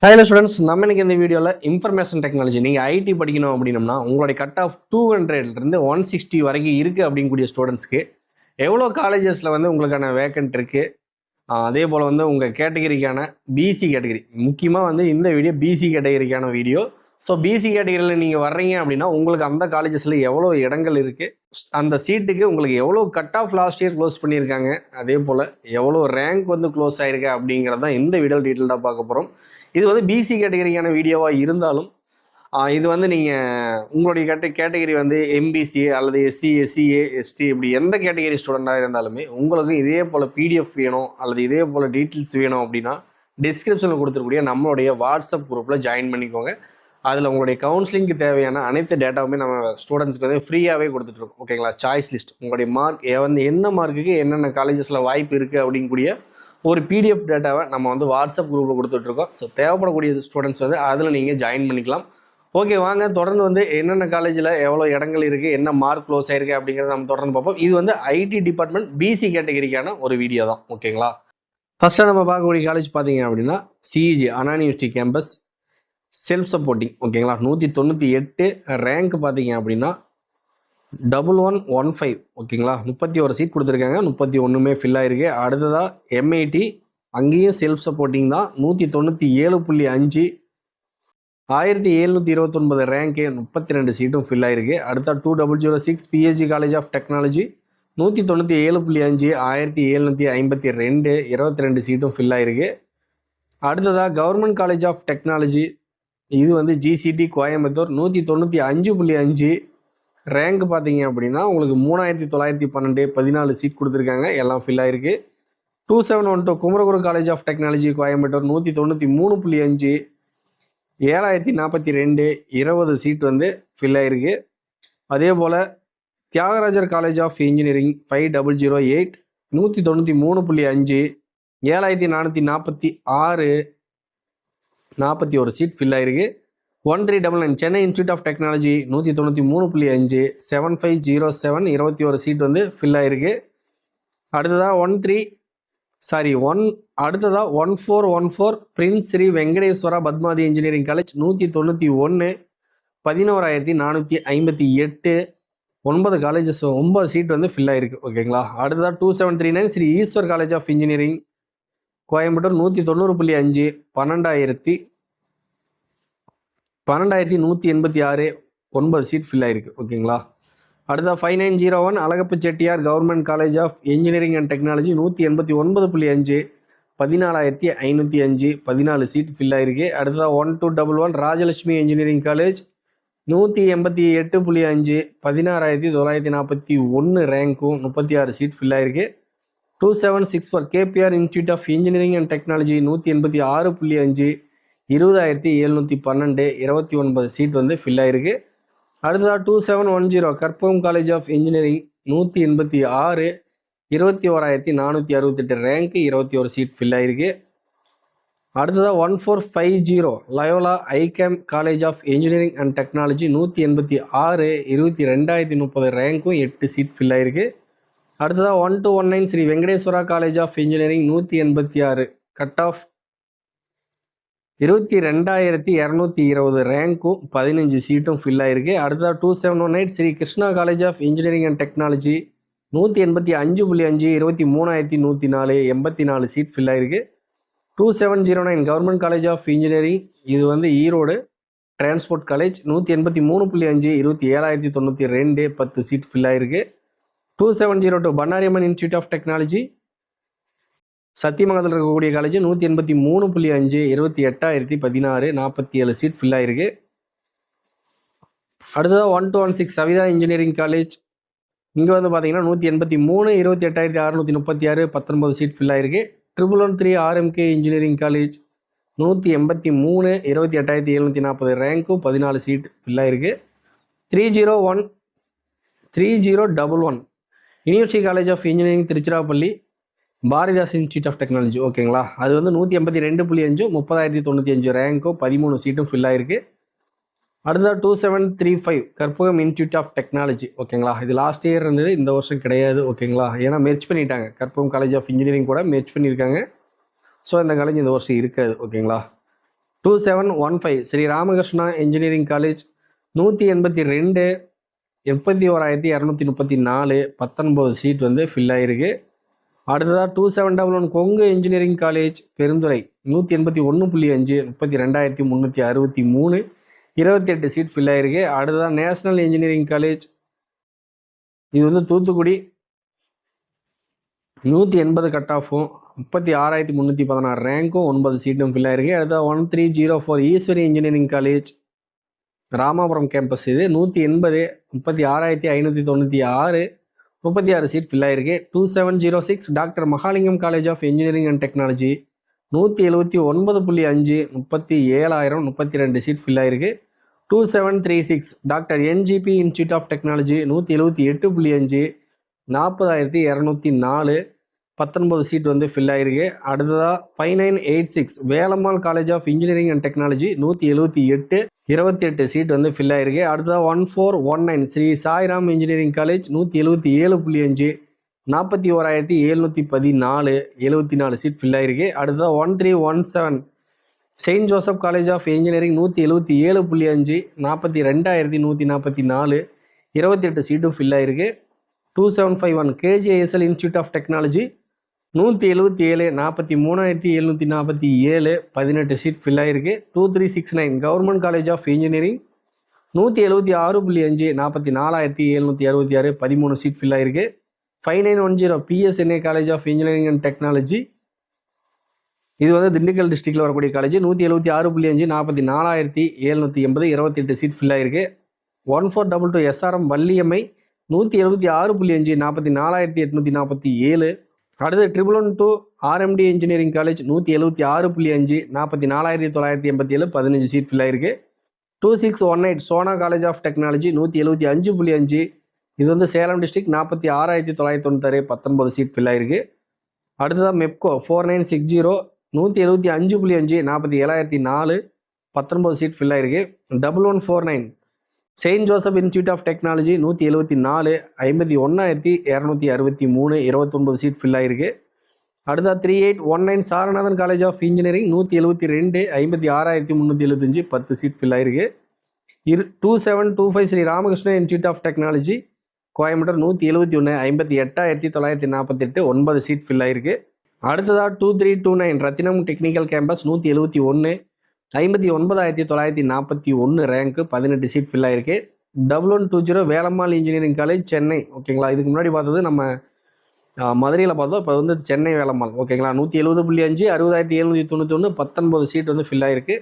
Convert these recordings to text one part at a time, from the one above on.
Hello students, நம்ம இன்னைக்கு இந்த வீடியோவில் இன்ஃபர்மேஷன் டெக்னாலஜி நீங்கள் ஐடி படிக்கணும் அப்படின்னம்னா உங்களுடைய கட் ஆஃப் 200லேருந்து 160 வரைக்கும் இருக்குது அப்படிங்கக்கூடிய ஸ்டூடெண்ட்ஸ்க்கு எவ்வளோ காலேஜஸில் வந்து உங்களுக்கான வேக்கன்ட் இருக்குது. அதே போல் வந்து உங்கள் கேட்டகரிக்கான பிசி கேட்டகரி, முக்கியமாக வந்து இந்த வீடியோ பிசி கேட்டகரிக்கான வீடியோ. ஸோ பிசி கேட்டகரியில் நீங்கள் வர்றீங்க அப்படின்னா உங்களுக்கு அந்த காலேஜஸில் எவ்வளோ இடங்கள் இருக்குது, அந்த சீட்டுக்கு உங்களுக்கு எவ்வளோ cut off last year close பண்ணியிருக்காங்க, அதே போல் எவ்வளோ ரேங்க் வந்து க்ளோஸ் ஆகிருக்கு அப்படிங்கிறது தான் இந்த வீடியோ டீட்டெயில்டாக பார்க்க போகிறோம். இது வந்து பிசி கேட்டகரிக்கான வீடியோவாக இருந்தாலும் இது வந்து நீங்கள் உங்களுடைய கேட்டகரி வந்து எம்பிசிஏ அல்லது எஸ்சி, எஸ்சிஏ, எஸ்டி இப்படி எந்த கேட்டகரி ஸ்டூடெண்ட்டாக இருந்தாலுமே உங்களுக்கு இதே போல் பிடிஎஃப் வேணும் அல்லது இதே போல் டீட்டெயில்ஸ் வேணும் அப்படின்னா டிஸ்கிரிப்ஷனில் கொடுத்துருக்கூடிய நம்மளுடைய வாட்ஸ்அப் குரூப்பில் ஜாயின் பண்ணிக்கோங்க. அதில் உங்களுடைய கவுன்சிலிங்க்கு தேவையான அனைத்து டேட்டாவுமே நம்ம ஸ்டூடெண்ட்ஸ்க்கு வந்து ஃப்ரீயாகவே கொடுத்துட்ருக்கோம். ஓகேங்களா? சாய்ஸ் லிஸ்ட், உங்களுடைய மார்க் வந்து எந்த மார்க்குக்கு என்னென்ன காலேஜஸில் வாய்ப்பு இருக்குது அப்படிங்கக்கூடிய ஒரு பிடிஎஃப் டேட்டாவை நம்ம வந்து வாட்ஸ்அப் குரூப்பில் கொடுத்துட்ருக்கோம். ஸோ தேவைப்படக்கூடிய ஸ்டூடெண்ட்ஸ் வந்து அதில் நீங்கள் ஜாயின் பண்ணிக்கலாம். ஓகே, வாங்க தொடர்ந்து வந்து என்னென்ன காலேஜில் எவ்வளோ இடங்கள் இருக்குது, என்ன மார்க் க்ளோஸ் ஆயிருக்கு அப்படிங்கிறத நம்ம தொடர்ந்து பார்ப்போம். இது வந்து ஐடி டிபார்ட்மெண்ட் பிசி கேட்டகரிக்கான ஒரு வீடியோ தான். ஓகேங்களா? ஃபஸ்ட்டாக நம்ம பார்க்கக்கூடிய காலேஜ் பார்த்தீங்க அப்படின்னா சிஇஜி அண்ணா யூனிவர்சிட்டி கேம்பஸ், செல்ஃப் சப்போர்ட்டிங். ஓகேங்களா? 198 ரேங்க் பார்த்தீங்க அப்படின்னா 1115. ஓகேங்களா? 31 சீட் கொடுத்துருக்காங்க, 31மே ஃபில் ஆகிருக்கு. அடுத்ததாக எம்ஐடி, அங்கேயும் செல்ஃப் சப்போர்ட்டிங் தான், 197.5, 1729 ரேங்க்கு, 32 சீட்டும் ஃபில் ஆகிருக்கு. அடுத்தா 2006 பிஹெச்டி காலேஜ் ஆஃப் டெக்னாலஜி, 197.5, 1752, 22 சீட்டும் ஃபில் ஆகிருக்கு. அடுத்ததாக கவர்மெண்ட் காலேஜ் ஆஃப் டெக்னாலஜி, இது வந்து ஜிசிடி கோயம்புத்தூர், 195.5 ரேங்க் பார்த்தீங்க அப்படின்னா உங்களுக்கு 3912, 14 சீட் கொடுத்துருக்காங்க, எல்லாம் ஃபில் ஆகிருக்கு. 2712 Kumaraguru College of Technology Coimbatore, 193.5, 7042, 20 seat வந்து ஃபில் ஆகிருக்கு. அதே போல் Thiagarajar College of Engineering 5008, 193.5, 7446, 41 seat fill ஆகிருக்கு. 1399 Chennai Institute of Technology, 193.5, 7507, 21 seat வந்து ஃபில் ஆகிருக்கு. அடுத்ததாக 1414 Prince Sri Venkateswara Padmavathy Engineering College, 191, 11458, 9 colleges, 9 seat வந்து ஃபில் ஆகிருக்கு. ஓகேங்களா? அடுத்ததாக 2739 Sri Eshwar College of Engineering Coimbatore, 190.5, 12186, 9 seat fill ஆகிருக்கு. ஓகேங்களா? அடுத்த 5901 Alagappa Chettiar government college of engineering and technology, 189.5, 14505, 14 seat fill ஆகிருக்கு. அடுத்ததாக 1211 ராஜலட்சுமி இன்ஜினியரிங் காலேஜ், 188.5, 16941 ரேங்க்கும், 36 சீட் ஃபில் ஆகிருக்கு. 2764 KPR institute of engineering and technology, 186.5, 20712, 29 seat வந்து ஃபில் ஆகிருக்கு. அடுத்ததாக 2710 Karpagam college of engineering, 186, 21468 rank, 21 seat fill ஆகிருக்கு. அடுத்ததாக 1450 Loyola ICAM college of engineering and technology, 186, 22030 ரேங்க்கும், 8 seat fill ஆகிருக்கு. அடுத்ததாக 1219 Sri Venkateswara college of engineering, 186 cut off 22220 ரேங்க்கும், 15 சீட்டும் ஃபில் ஆகிருக்கு. அடுத்ததாக 2718 Sri Krishna college of engineering and technology, 185.5, 23104, 84 seat fill ஆகிருக்கு. 2709 கவர்மெண்ட் காலேஜ் ஆஃப் இன்ஜினியரிங், இது வந்து Erode transport college, 183.5, 27092, 10 seat fill ஆகிருக்கு. 2702 பண்ணாரியம்மன் இன்ஸ்டியூட் ஆஃப் டெக்னாலஜி, சத்தியமங்கலத்தில் இருக்கக்கூடிய காலேஜ், 183.5, 28016, 47 சீட் ஃபில் ஆகிருக்கு. அடுத்ததாக 1216 சவிதா இன்ஜினியரிங் காலேஜ், இங்கே வந்து பார்த்தீங்கன்னா 183, 28636, 19 சீட் ஃபில் ஆகிருக்கு. 1113 ஆர்எம்கே இன்ஜினியரிங் காலேஜ், 183, 28740 ரேங்க்கும், 14 சீட் ஃபில் ஆகிருக்கு. 3011 university college of engineering Tiruchirappalli, Bharathidas institute of technology. ஓகேங்களா? அது வந்து 182.5, 30,095 ரேங்க்கும், 13 சீட்டும் ஃபில் ஆகிருக்கு. அடுத்ததாக 2735 கற்பகம் இன்ஸ்டியூட் ஆஃப் டெக்னாலஜி. ஓகேங்களா? இது லாஸ்ட் இயர் இருந்தது, இந்த வருஷம் கிடையாது. ஓகேங்களா? ஏன்னா மெர்ஜ் பண்ணிட்டாங்க, கற்பகம் காலேஜ் ஆஃப் இன்ஜினியரிங் கூட மெர்ஜ் பண்ணியிருக்காங்க. ஸோ இந்த காலேஜ் இந்த வருஷம் இருக்காது. ஓகேங்களா? 2715 Sri Ramakrishna engineering college 182 81,234 19 seat வந்து ஃபில் ஆகிருக்கு. அடுத்ததாக 2711 Kongu engineering college Perundurai 181.5 32,363 28 seat fill ஆகிருக்கு. அடுத்ததாக நேஷனல் இன்ஜினியரிங் காலேஜ் இது வந்து தூத்துக்குடி 180 கட் ஆஃபும் 36,316 ரேங்க்கும் 9 சீட்டும் ஃபில் ஆகிருக்கு. அடுத்ததாக 1304 Easwari engineering college Ramapuram campus இது 180 36,596 36 சீட் ஃபில் ஆகிருக்கு. 2706 doctor Mahalingam college of engineering and technology 179.5 37,000 32 seat fill ஆகிருக்கு. 2736 doctor NGP institute of technology 178.5 40,204 19 seat வந்து ஃபில் ஆகிருக்கு. அடுத்ததாக 5986 Velammal college of engineering and technology 178 28 seat வந்து ஃபில் ஆகிருக்கு. அடுத்ததாக 1419 Sri Sairam engineering college 177.5 41,714 74 seat fill ஆகிருக்கு. அடுத்ததாக 1317 saint Joseph college of engineering 177.5 42,144 28 சீட்டும் ஃபில் ஆகிருக்கு. 2751 KGISL institute of technology 177 43,747 18 seat fill ஆகிருக்கு. 2369 government college of engineering 176.5 44,766 13 seat fill ஆகிருக்கு. 5910 PSNA college of engineering and technology இது வந்து திண்டுக்கல் டிஸ்ட்ரிக்டில் வரக்கூடிய காலேஜ் 176.5 44,780 28 சீட் ஃபில் ஆகிருக்கு. 1422 எஸ்ஆர்எம் வள்ளியம்மை 176.5 44,847 அடுத்து 111 RMD engineering college 176.5 44,987 15 seat fill ஆகிருக்கு. 2618 சோனா காலேஜ் ஆஃப் டெக்னாலஜி 175.5 இது வந்து சேலம் டிஸ்ட்ரிக்ட் 46,996 19 சீட் ஃபில் ஆகிருக்கு. அடுத்ததாக மெப்கோ 4960 175.5 47,004 19 சீட் ஃபில் ஆகிருக்கு. 1149 Saint Joseph Institute of Technology 174 51,263 29 seat fill ஆகிருக்கு. அடுத்தா 3819 Saranathan College of Engineering 172 56,375 10 seat fill ஆகிருக்கு. 2725 Sri Ramakrishna Institute of Technology Coimbatore 171 58,948 9 seat fill ஆகிருக்கு. அடுத்ததாக 2329 ரத்தினம் டெக்னிக்கல் கேம்பஸ் 171 59,941 ரேங்க்கு 18 சீட் ஃபில் ஆகிருக்கு. 1120 வேலம்மாள் இன்ஜினியரிங் காலேஜ் சென்னை ஓகேங்களா. இதுக்கு முன்னாடி பார்த்தது நம்ம மதுரையில் பார்த்தோம், இப்போ வந்து சென்னை வேலம்மாள் ஓகேங்களா. 170.5 60,791 19 சீட் வந்து ஃபில் ஆகிருக்கு.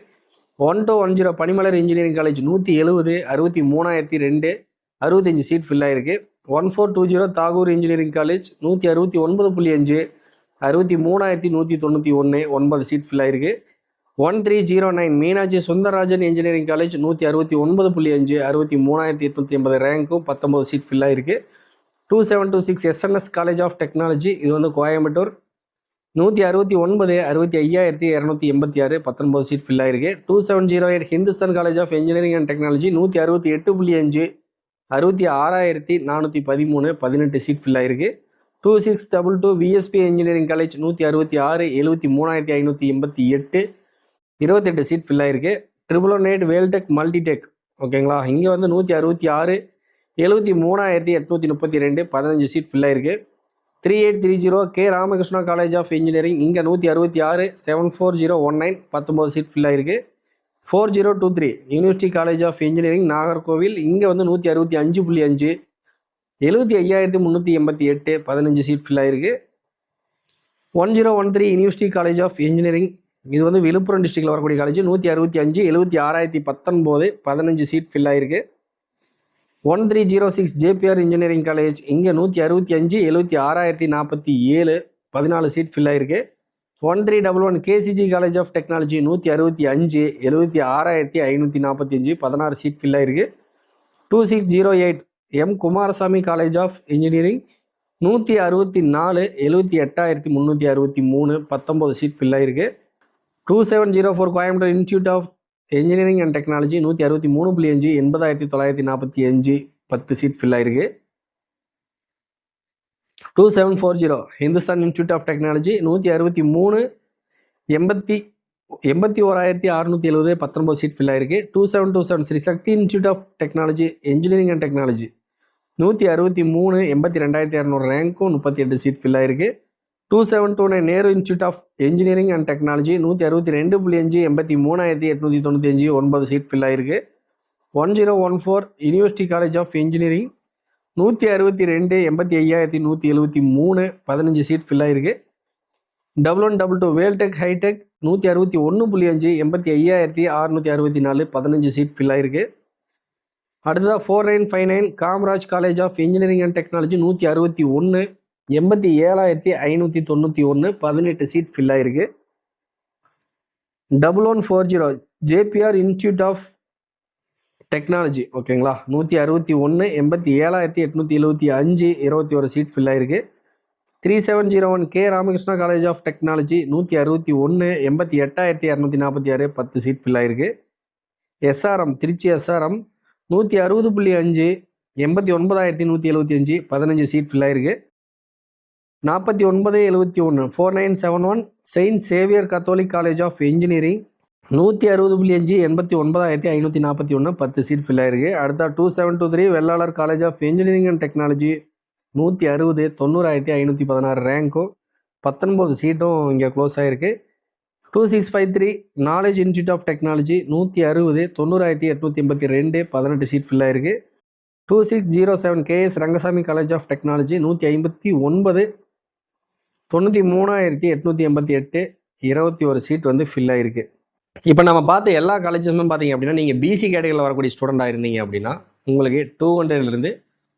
1210 Panimalar engineering college 170 63,002 65 seat fill ஆகிருக்கு. 1420 Tagore engineering college 169.5 63,191 9 seat fill ஆகிருக்கு. 1309 மீனாட்சி சுந்தரராஜன் இன்ஜினியரிங் காலேஜ் 169.5 63,880 ரேங்க்கும் 19 சீட் ஃபில் ஆகிருக்கு. 2726 எஸ்என்எஸ் காலேஜ் ஆஃப் டெக்னாலஜி இது வந்து கோயம்புத்தூர் 169 65,286 19 சீட் ஃபில் ஆகிருக்கு. 2708 Hindustan college of engineering and technology 168.5 66,413 18 seat fill ஆகிருக்கு. 2622 VSB engineering college 166 73,588 28 seat fill ஆகிருக்கு. 1118 வேல்டெக் மல்டிடெக் ஓகேங்களா. இங்கே வந்து 166 73,832 15 சீட் ஃபில் ஆகிருக்கு. 3830 K Ramakrishna college of engineering இங்கே 166 74019 19 சீட் ஃபில் ஆகிருக்கு. 4023 university college of engineering Nagercoil இங்கே வந்து 165.5 75,388 15 சீட் ஃபில் ஆகிருக்கு. 1013 யூனிவர்சிட்டி காலேஜ் ஆஃப் இன்ஜினியரிங் இது வந்து விழுப்புரம் டிஸ்ட்ரிக்டில் வரக்கூடிய காலேஜ் 165 76,019 15 சீட் ஃபில் ஆகிருக்கு. 1306 ஜேபிஆர் இன்ஜினியரிங் காலேஜ் இங்கே 165 76,047 14 சீட் ஃபில் ஆகிருக்கு. 1311 KCG College of Technology 165 76,545 16 seat fill ஆகிருக்கு. 2608 M Kumarasamy College of Engineering 164 78,363 19 seat fill ஆகிருக்கு. 2704 Coimbatore Institute of engineering and Technology 163.5 80,945 10 seat fill ஆகிருக்கு. 2740 Hindusthan Institute of Technology 163 81,670 19 seat fill ஆயிருக்கு. 2727 Sri Sakthi Institute of Technology Engineering and Technology 163 82,200 ரேங்க்கும் 38 seat fill ஆயிருக்கு. 2729 Nehru Institute of engineering and technology 162.5 83,895 9 seat fill ஆயிருக்கு. 1014 university college of engineering 162 85,173 15 seat fill ஆயிருக்கு. 1122 Vel Tech hitech 161.5 85,664 15 seat fill ஆயிருக்கு. அடுத்ததாக 4959 Kamaraj college of engineering and technology 161 87,591 18 seat fill ஆயிருக்கு. 1140 JPR institute of technology ஓகேங்களா 161 87,875 21 seat fill ஆயிருக்கு. 3701 K Ramakrishna college of Technology 161 88,246 10 seat fill ஆயிருக்கு. SRM Trichy SRM 160.5 89,175 15 seat fill ஆயிருக்கு. 4971 4971 Saint Xavier Catholic College of Engineering 160.5 89,541 10 seat fill ஆயிருக்கு. அடுத்தா 2723 Vellalar College of engineering and Technology 160 90,516 ரேங்க்கும் 19 சீட்டும் இங்கே க்ளோஸ் ஆகிருக்கு. 2653 Knowledge Institute of Technology 160 90,882 18 seat fill ஆயிருக்கு. 2607 KS Rangasamy College of technology 159 93,888 21 seat வந்து ஃபில் ஆயிருக்கு. இப்போ நம்ம பார்த்த எல்லா காலேஜஸுமே பார்த்தீங்க அப்படின்னா நீங்கள் பிசி கேட்டகரியில் வரக்கூடிய ஸ்டூடெண்டாக இருந்தீங்க அப்படின்னா உங்களுக்கு 200லேருந்து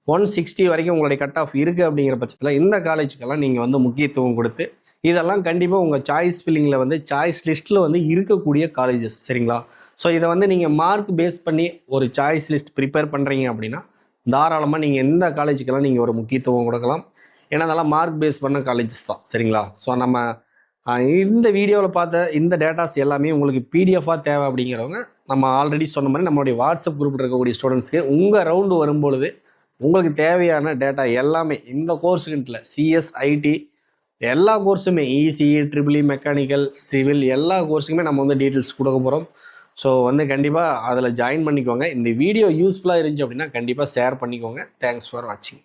160 வரைக்கும் உங்களுடைய கட் ஆஃப் இருக்குது அப்படிங்கிற பட்சத்தில் இந்த காலேஜுக்கெல்லாம் நீங்கள் வந்து முக்கியத்துவம் கொடுத்து இதெல்லாம் கண்டிப்பாக உங்கள் சாய்ஸ் ஃபில்லிங்கில் வந்து சாய்ஸ் லிஸ்ட்டில் வந்து இருக்கக்கூடிய காலேஜஸ் சரிங்களா. ஸோ இதை வந்து நீங்கள் மார்க் பேஸ் பண்ணி ஒரு சாய்ஸ் லிஸ்ட் ப்ரிப்பேர் பண்ணுறீங்க அப்படின்னா தாராளமாக நீங்கள் எந்த காலேஜுக்கெல்லாம் நீங்கள் ஒரு முக்கியத்துவம் கொடுக்கலாம். ஏன்னா அதெல்லாம் மார்க் பேஸ் பண்ண காலேஜஸ் தான் சரிங்களா. ஸோ நம்ம இந்த வீடியோவில் பார்த்த இந்த டேட்டாஸ் எல்லாமே உங்களுக்கு பிடிஎஃபாக தேவை அப்படிங்கிறவங்க நம்ம ஆல்ரெடி சொன்ன மாதிரி நம்மளுடைய வாட்ஸ்அப் குரூப்பில் இருக்கக்கூடிய ஸ்டூடெண்ட்ஸ்க்கு உங்கள் ரவுண்டு வரும்பொழுது உங்களுக்கு தேவையான டேட்டா எல்லாமே இந்த கோர்ஸுக்குன்ட்டில் சிஎஸ் ஐடி எல்லா கோர்ஸுமே இசிஇ ட்ரிபிள்இ மெக்கானிக்கல் சிவில் எல்லா கோர்ஸுக்குமே நம்ம வந்து டீட்டெயில்ஸ் கொடுக்க போகிறோம். ஸோ வந்து கண்டிப்பாக அதில் ஜாயின் பண்ணிக்கோங்க. இந்த வீடியோ யூஸ்ஃபுல்லாக இருந்துச்சு அப்படின்னா கண்டிப்பாக ஷேர் பண்ணிக்கோங்க. தேங்க்ஸ் ஃபார் வாட்சிங்.